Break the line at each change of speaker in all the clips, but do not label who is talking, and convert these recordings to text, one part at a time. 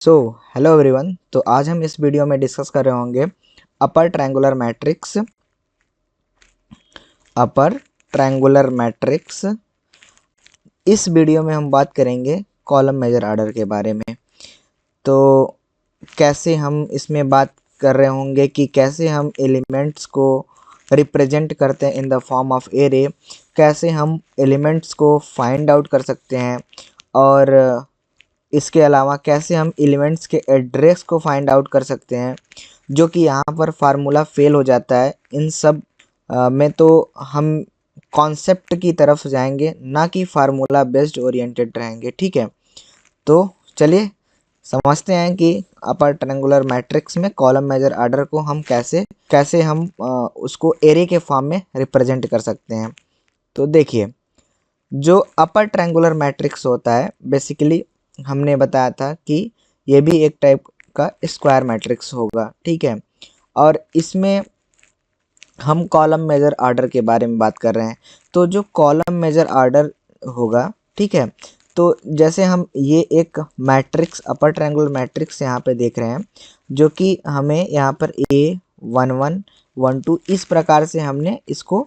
So hello everyone. तो आज हम इस वीडियो में डिस्कस कर रहे होंगे अपर ट्रायंगुलर मैट्रिक्स। इस वीडियो में हम बात करेंगे कॉलम मेजर ऑर्डर के बारे में। तो कैसे हम इसमें बात कर रहे होंगे कि कैसे हम एलिमेंट्स को रिप्रेजेंट करते हैं in the form of array, कैसे हम एलिमेंट्स को फाइंड आउट कर सकते हैं, और इसके अलावा कैसे हम एलिमेंट्स के एड्रेस को फाइंड आउट कर सकते हैं, जो कि यहाँ पर फार्मूला फेल हो जाता है। इन सब में तो हम कॉन्सेप्ट की तरफ जाएंगे, ना कि फार्मूला बेस्ड ओरिएंटेड रहेंगे। ठीक है, तो चलिए समझते हैं कि अपर ट्रायंगुलर मैट्रिक्स में कॉलम मेजर ऑर्डर को हम कैसे हम उसको एरे के फॉर्म में रिप्रेजेंट कर सकते हैं। तो देखिए, जो अपर ट्रायंगुलर मैट्रिक्स होता है बेसिकली हमने बताया था कि ये भी एक टाइप का स्क्वायर मैट्रिक्स होगा। ठीक है, और इसमें हम कॉलम मेजर ऑर्डर के बारे में बात कर रहे हैं। तो जो कॉलम मेजर ऑर्डर होगा, ठीक है, तो जैसे हम ये एक मैट्रिक्स अपर ट्रायंगुलर मैट्रिक्स यहाँ पे देख रहे हैं, जो कि हमें यहाँ पर A11 12 इस प्रकार से हमने इसको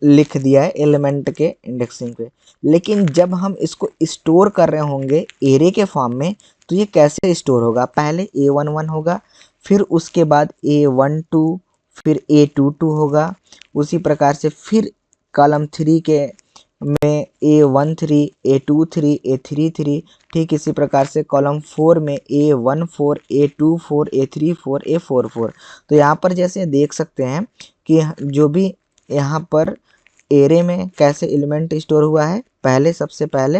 लिख दिया है एलिमेंट के इंडेक्सिंग पे। लेकिन जब हम इसको स्टोर कर रहे होंगे एरे के फॉर्म में, तो ये कैसे स्टोर होगा? पहले A11 होगा, फिर उसके बाद A12, फिर A22 होगा। उसी प्रकार से फिर कॉलम 3 के में A13, A23, A33। ठीक इसी प्रकार से कॉलम 4 में A14, A24, A34, A44। तो यहाँ पर जैसे देख सकते हैं कि जो भी यहाँ पर एरे में कैसे एलिमेंट स्टोर हुआ है, सबसे पहले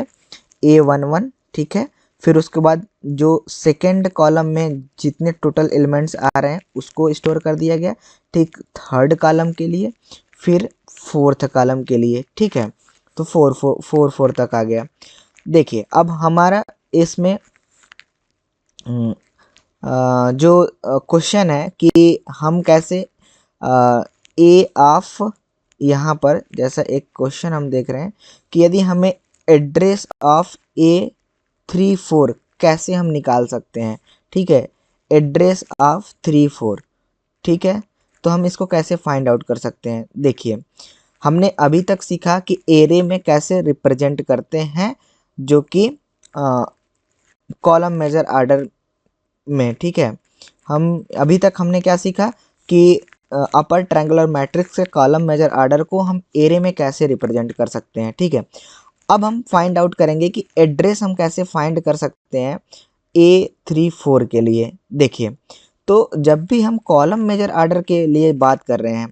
A11, ठीक है, फिर उसके बाद जो सेकेंड कॉलम में जितने टोटल एलिमेंट्स आ रहे हैं उसको स्टोर कर दिया गया, ठीक, थर्ड कॉलम के लिए, फिर फोर्थ कॉलम के लिए। ठीक है, तो फोर तक आ गया। देखिए, अब हमारा इसमें जो क्वेश्चन है कि हम कैसे ए ऑफ, यहाँ पर जैसा एक क्वेश्चन हम देख रहे हैं कि यदि हमें एड्रेस ऑफ A34 कैसे हम निकाल सकते हैं। ठीक है, एड्रेस ऑफ 34, ठीक है, तो हम इसको कैसे फाइंड आउट कर सकते हैं। देखिए, हमने अभी तक सीखा कि एरे में कैसे रिप्रेजेंट करते हैं, जो कि कॉलम मेजर ऑर्डर में। ठीक है, हम अभी तक हमने क्या सीखा कि अपर ट्रायंगुलर मैट्रिक्स के कॉलम मेजर ऑर्डर को हम एरे में कैसे रिप्रेजेंट कर सकते हैं। ठीक है, अब हम फाइंड आउट करेंगे कि एड्रेस हम कैसे फाइंड कर सकते हैं A34 के लिए। देखिए, तो जब भी हम कॉलम मेजर ऑर्डर के लिए बात कर रहे हैं,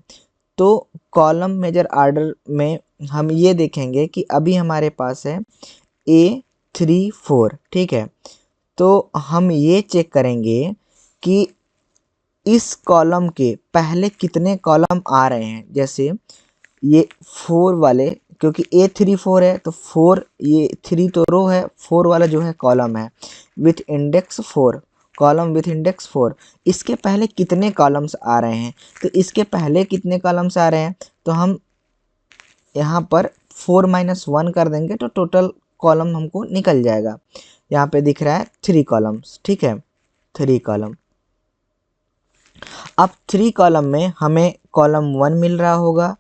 तो कॉलम मेजर ऑर्डर में हम ये देखेंगे कि अभी हमारे पास है A34। ठीक है, तो हम ये चेक करेंगे कि इस कॉलम के पहले कितने कॉलम आ रहे हैं। जैसे ये 4 वाले, क्योंकि A34 है तो 4, ये 3 तो रो है, 4 वाला जो है कॉलम है with index 4, column with index 4। इसके पहले कितने कॉलम्स आ रहे हैं? तो इसके पहले कितने कॉलम्स आ रहे हैं, तो हम यहाँ पर 4 - 1 कर देंगे तो टोटल कॉलम हमको निकल जाएगा। यहाँ पे दिख रहा है 3 कॉलम्स। ठीक है, 3 कॉलम। अब 3 कॉलम में हमें कॉलम 1 मिल रहा होगा,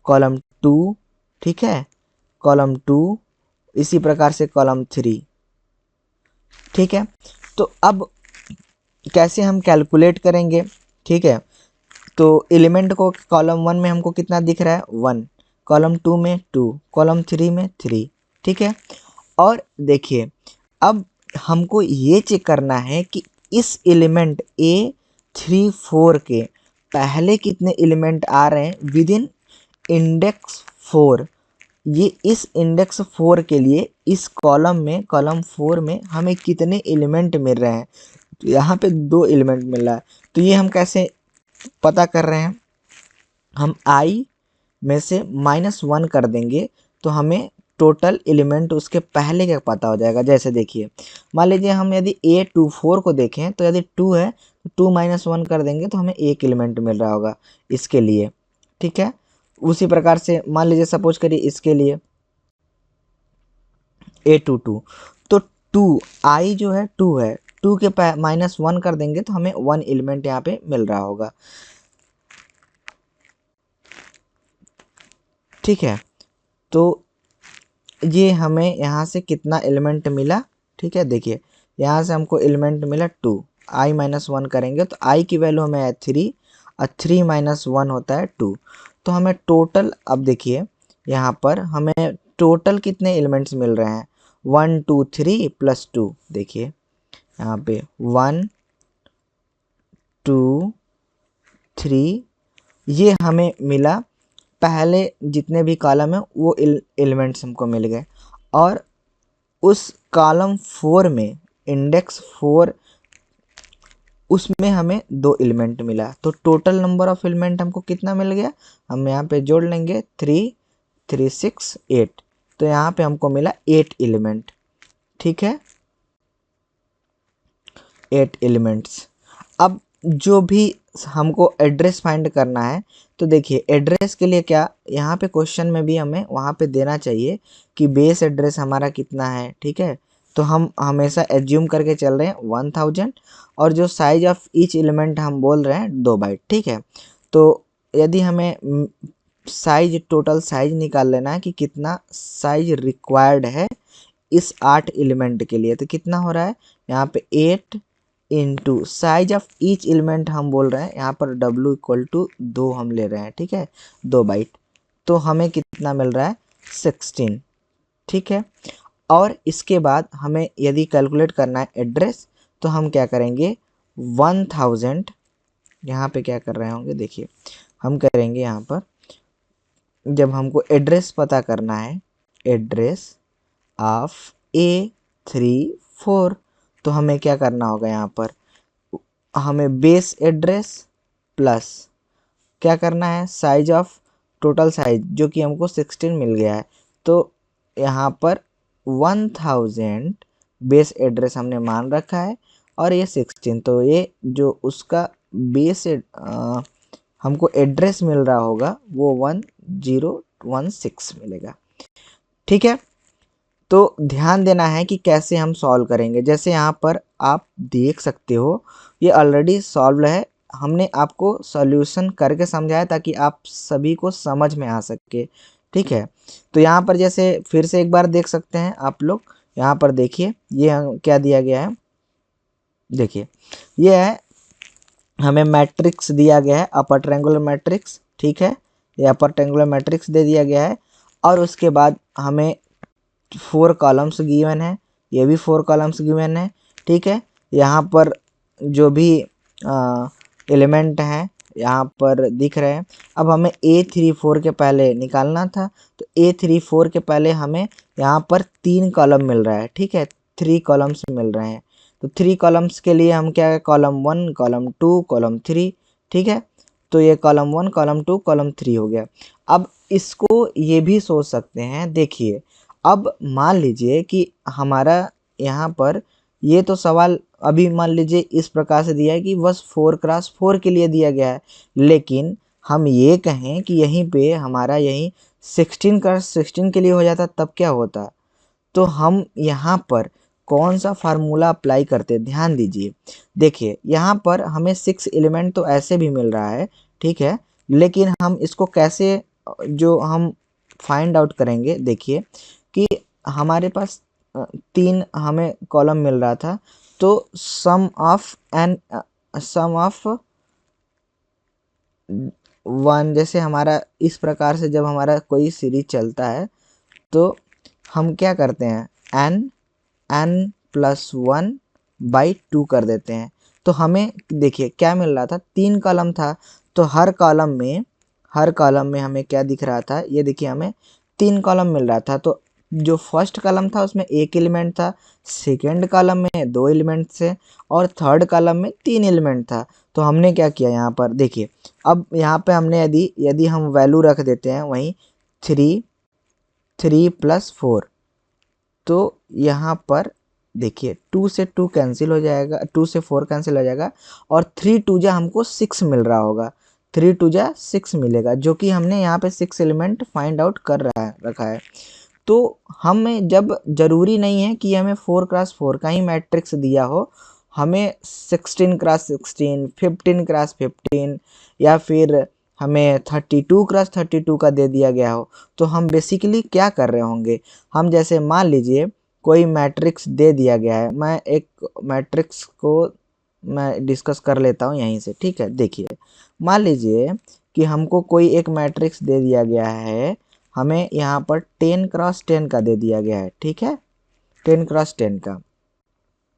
कॉलम 2, ठीक है, कॉलम 2, इसी प्रकार से कॉलम 3। ठीक है, तो अब कैसे हम कैलकुलेट करेंगे? ठीक है, तो एलिमेंट को कॉलम 1 में हमको कितना दिख रहा है? 1, कॉलम 2 में 2, कॉलम 3 में 3। ठीक है, और देखिए, अब हमको ये चेक करना है कि इस एलिमेंट A34 के पहले कितने एलिमेंट आ रहे हैं विद इन इंडेक्स 4। ये इस इंडेक्स 4 के लिए इस कॉलम में, कॉलम 4 में हमें कितने एलिमेंट मिल रहे हैं। तो यहाँ पे 2 एलिमेंट मिल रहा है। तो ये हम कैसे पता कर रहे हैं? हम I में से -1 कर देंगे तो हमें टोटल एलिमेंट उसके पहले का पता हो जाएगा। जैसे देखिए, मान लीजिए हम यदि A24 को देखें तो यदि 2 है तो 2 - 1 कर देंगे तो हमें 1 एलिमेंट मिल रहा होगा इसके लिए। ठीक है, उसी प्रकार से मान लीजिए सपोज करिए इसके लिए A22, तो 2 I जो है 2 है, 2 के -1 कर देंगे तो हमें 1 एलिमेंट यहाँ पे मिल रहा होगा। ठीक है, तो ये हमें यहाँ से कितना एलिमेंट मिला। ठीक है, देखिए यहाँ से हमको एलिमेंट मिला 2, i -1 करेंगे तो i की वैल्यू हमें है 3 और 3 - 1 होता है 2। तो हमें टोटल, अब देखिए यहाँ पर हमें टोटल कितने एलिमेंट्स मिल रहे हैं, 1 2 3 प्लस 2। देखिए यहाँ पे 1 2 3 ये हमें मिला, पहले जितने भी कॉलम है वो एलिमेंट्स हमको मिल गए। और उस कॉलम 4 में, इंडेक्स 4, उसमें हमें 2 एलिमेंट मिला। तो टोटल नंबर ऑफ एलिमेंट हमको कितना मिल गया, हम यहाँ पे जोड़ लेंगे 3 3 6 8। तो यहाँ पे हमको मिला 8 एलिमेंट। ठीक है, 8 एलिमेंट्स। अब जो भी हमको एड्रेस फाइंड करना है, तो देखिए एड्रेस के लिए क्या, यहाँ पे क्वेश्चन में भी हमें वहाँ पे देना चाहिए कि बेस एड्रेस हमारा कितना है। ठीक है, तो हम हमेशा एज्यूम करके चल रहे हैं 1000, और जो साइज ऑफ ईच एलिमेंट हम बोल रहे हैं 2 बाइट। ठीक है, तो यदि हमें साइज, टोटल साइज निकाल लेना है कि कितना साइज रिक्वायर्ड है इस 8 एलिमेंट के लिए, तो कितना हो रहा है यहाँ पे 8 into size of each element हम बोल रहे हैं यहाँ पर w इक्वल टू 2 हम ले रहे हैं। ठीक है, 2 बाइट, तो हमें कितना मिल रहा है 16। ठीक है, और इसके बाद हमें यदि कैलकुलेट करना है एड्रेस, तो हम क्या करेंगे 1000, यहाँ पे क्या कर रहे होंगे, देखिए हम करेंगे यहाँ पर, जब हमको एड्रेस पता करना है, एड्रेस ऑफ A34, तो हमें क्या करना होगा, यहाँ पर हमें बेस एड्रेस प्लस क्या करना है, साइज ऑफ, टोटल साइज जो कि हमको 16 मिल गया है, तो यहाँ पर 1000 बेस एड्रेस हमने मान रखा है और ये 16, तो ये जो उसका बेस हमको एड्रेस मिल रहा होगा वो 1016 मिलेगा। ठीक है, तो ध्यान देना है कि कैसे हम सॉल्व करेंगे। जैसे यहाँ पर आप देख सकते हो ये ऑलरेडी सॉल्व है, हमने आपको सॉल्यूशन करके समझाया ताकि आप सभी को समझ में आ सके। ठीक है, तो यहाँ पर जैसे फिर से एक बार देख सकते हैं आप लोग, यहाँ पर देखिए ये क्या दिया गया है, देखिए ये है, हमें मैट्रिक्स दिया गया है, अपर ट्रायंगुलर मैट्रिक्स। ठीक है, ये अपर ट्रायंगुलर मैट्रिक्स दे दिया गया है, और उसके बाद हमें 4 कॉलम्स गिवन है, ये भी 4 कॉलम्स गिवन है। ठीक है, यहाँ पर जो भी एलिमेंट हैं यहाँ पर दिख रहे हैं। अब हमें A34 के पहले निकालना था, तो A34 के पहले हमें यहाँ पर 3 कॉलम मिल रहा है। ठीक है, 3 कॉलम्स मिल रहे हैं, तो 3 कॉलम्स के लिए हम क्या है, कॉलम 1 कॉलम 2 कॉलम 3। ठीक है, तो ये कॉलम 1 कॉलम 2 कॉलम 3 हो गया। अब इसको ये भी सोच सकते हैं, देखिए अब मान लीजिए कि हमारा यहाँ पर ये तो सवाल अभी मान लीजिए इस प्रकार से दिया है कि बस 4x4 के लिए दिया गया है, लेकिन हम ये कहें कि यहीं पे हमारा यहीं 16x16 के लिए हो जाता, तब क्या होता, तो हम यहाँ पर कौन सा फार्मूला अप्लाई करते, ध्यान दीजिए। देखिए यहाँ पर हमें 6 एलिमेंट तो ऐसे भी मिल रहा है। ठीक है, लेकिन हम इसको कैसे जो हम फाइंड आउट करेंगे, देखिए कि हमारे पास 3 हमें कॉलम मिल रहा था, तो सम ऑफ 1, जैसे हमारा इस प्रकार से जब हमारा कोई सीरीज चलता है तो हम क्या करते हैं, n+1/2 कर देते हैं। तो हमें देखिए क्या मिल रहा था, 3 कॉलम था, तो हर कॉलम में हमें क्या दिख रहा था, ये देखिए हमें 3 कॉलम मिल रहा था। तो जो फर्स्ट कॉलम था उसमें 1 एलिमेंट था, सेकेंड कॉलम में 2 एलिमेंट थे, और थर्ड कॉलम में 3 एलिमेंट था। तो हमने क्या किया यहाँ पर, देखिए अब यहाँ पे हमने यदि हम वैल्यू रख देते हैं वहीं 3 + 4, तो यहाँ पर देखिए 2 से 2 कैंसिल हो जाएगा, 2 से 4 कैंसिल हो जाएगा, और 3 2 जा हमको 6 मिल रहा होगा, 3 2 जा 6 मिलेगा, जो कि हमने यहाँ पे 6 एलिमेंट फाइंड आउट कर रखा है। तो हमें जब ज़रूरी नहीं है कि हमें 4x4 का ही मैट्रिक्स दिया हो, हमें 16x16, 15x15 या फिर हमें 32x32 का दे दिया गया हो, तो हम बेसिकली क्या कर रहे होंगे, हम जैसे मान लीजिए कोई मैट्रिक्स दे दिया गया है, मैं एक मैट्रिक्स को मैं डिस्कस कर लेता हूँ यहीं से, ठीक है। देखिए मान लीजिए कि हमको कोई एक मैट्रिक्स दे दिया गया है, हमें यहाँ पर 10x10 का दे दिया गया है, ठीक है, 10x10 का,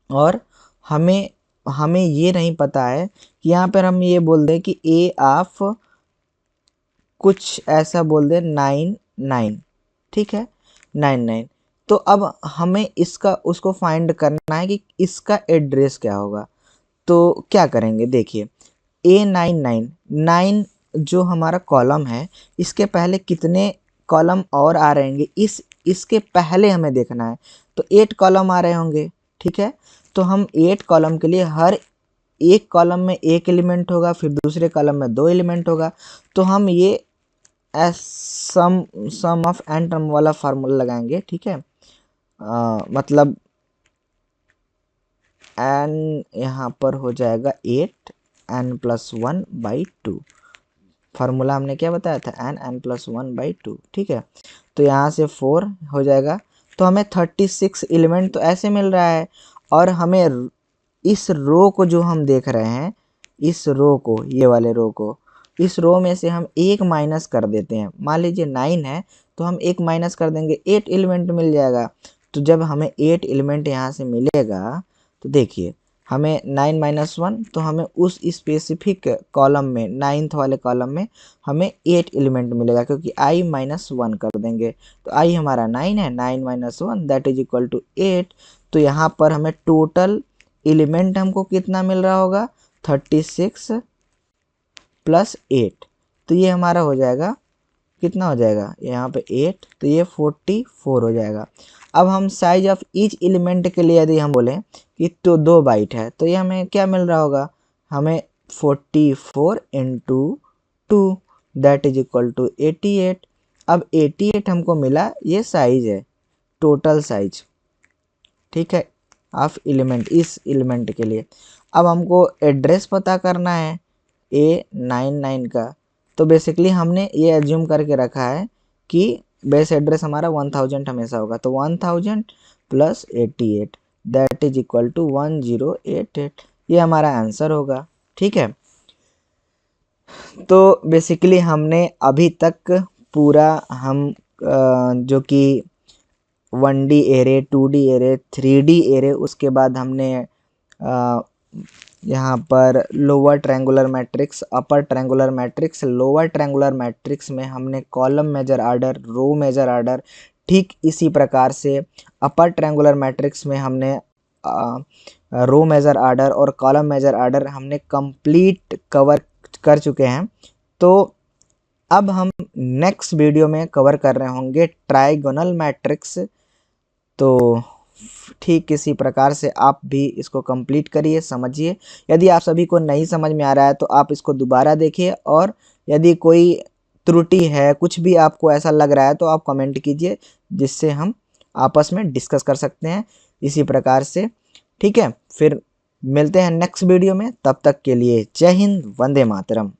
और हमें हमें ये नहीं पता है कि यहाँ पर हम ये बोल दें कि ए ऑफ कुछ ऐसा बोल दें 9 ठीक है, 9 तो अब हमें इसका उसको फाइंड करना है कि इसका एड्रेस क्या होगा। तो क्या करेंगे, देखिए A9 जो हमारा कॉलम है, इसके पहले कितने कॉलम और आ रहेंगे, इसके पहले हमें देखना है। तो 8 कॉलम आ रहे होंगे, ठीक है। तो हम 8 कॉलम के लिए हर एक कॉलम में एक एलिमेंट होगा, फिर दूसरे कॉलम में 2 एलिमेंट होगा। तो हम ये S sum of n term वाला फार्मूला लगाएंगे, ठीक है। मतलब एन यहाँ पर हो जाएगा 8 n+1/2। फार्मूला हमने क्या बताया था, n+1/2, ठीक है। तो यहाँ से 4 हो जाएगा, तो हमें 36 एलिमेंट तो ऐसे मिल रहा है। और हमें इस रो को जो हम देख रहे हैं, इस रो को, ये वाले रो को, इस रो में से हम एक माइनस कर देते हैं। मान लीजिए 9 है तो हम एक माइनस कर देंगे, 8 एलिमेंट मिल जाएगा। तो जब हमें 8 एलिमेंट यहाँ से मिलेगा, तो देखिए हमें 9 - 1, तो हमें उस स्पेसिफिक कॉलम में, 9th वाले कॉलम में हमें 8 एलिमेंट मिलेगा, क्योंकि i-1 कर देंगे। तो i हमारा 9 है, 9 - 1 दैट इज इक्वल टू 8। तो यहाँ पर हमें टोटल एलिमेंट हमको कितना मिल रहा होगा, 36 + 8। तो ये हमारा हो जाएगा, कितना हो जाएगा यहाँ पे 8, तो ये 44 हो जाएगा। अब हम साइज ऑफ ईच एलिमेंट के लिए यदि हम बोलें कि तो 2 बाइट है, तो ये हमें क्या मिल रहा होगा, हमें 44 × 2 दैट इज इक्वल टू 88। अब 88 हमको मिला, ये साइज है, टोटल साइज, ठीक है, ऑफ एलिमेंट, इस एलिमेंट के लिए। अब हमको एड्रेस पता करना है A99 का। तो बेसिकली हमने ये एज्यूम करके रखा है कि बेस एड्रेस हमारा 1000 हमेशा होगा। तो 1000 + 88 दैट इज इक्वल टू 1088, ये हमारा आंसर होगा, ठीक है। तो बेसिकली हमने अभी तक पूरा हम जो कि 1D array, 2D array, 3D array, उसके बाद हमने यहाँ पर lower triangular matrix, upper triangular matrix, lower triangular matrix में हमने column major order, row major order, ठीक इसी प्रकार से अपर ट्रायंगुलर मैट्रिक्स में हमने रो मेजर आर्डर और कॉलम मेजर आर्डर हमने कंप्लीट कवर कर चुके हैं। तो अब हम नेक्स्ट वीडियो में कवर कर रहे होंगे ट्राइगोनल मैट्रिक्स। तो ठीक इसी प्रकार से आप भी इसको कंप्लीट करिए, समझिए। यदि आप सभी को नहीं समझ में आ रहा है तो आप इसको दोबारा देखिए, और यदि कोई त्रुटि है, कुछ भी आपको ऐसा लग रहा है, तो आप कमेंट कीजिए, जिससे हम आपस में डिस्कस कर सकते हैं इसी प्रकार से, ठीक है। फिर मिलते हैं नेक्स्ट वीडियो में, तब तक के लिए जय हिंद, वंदे मातरम।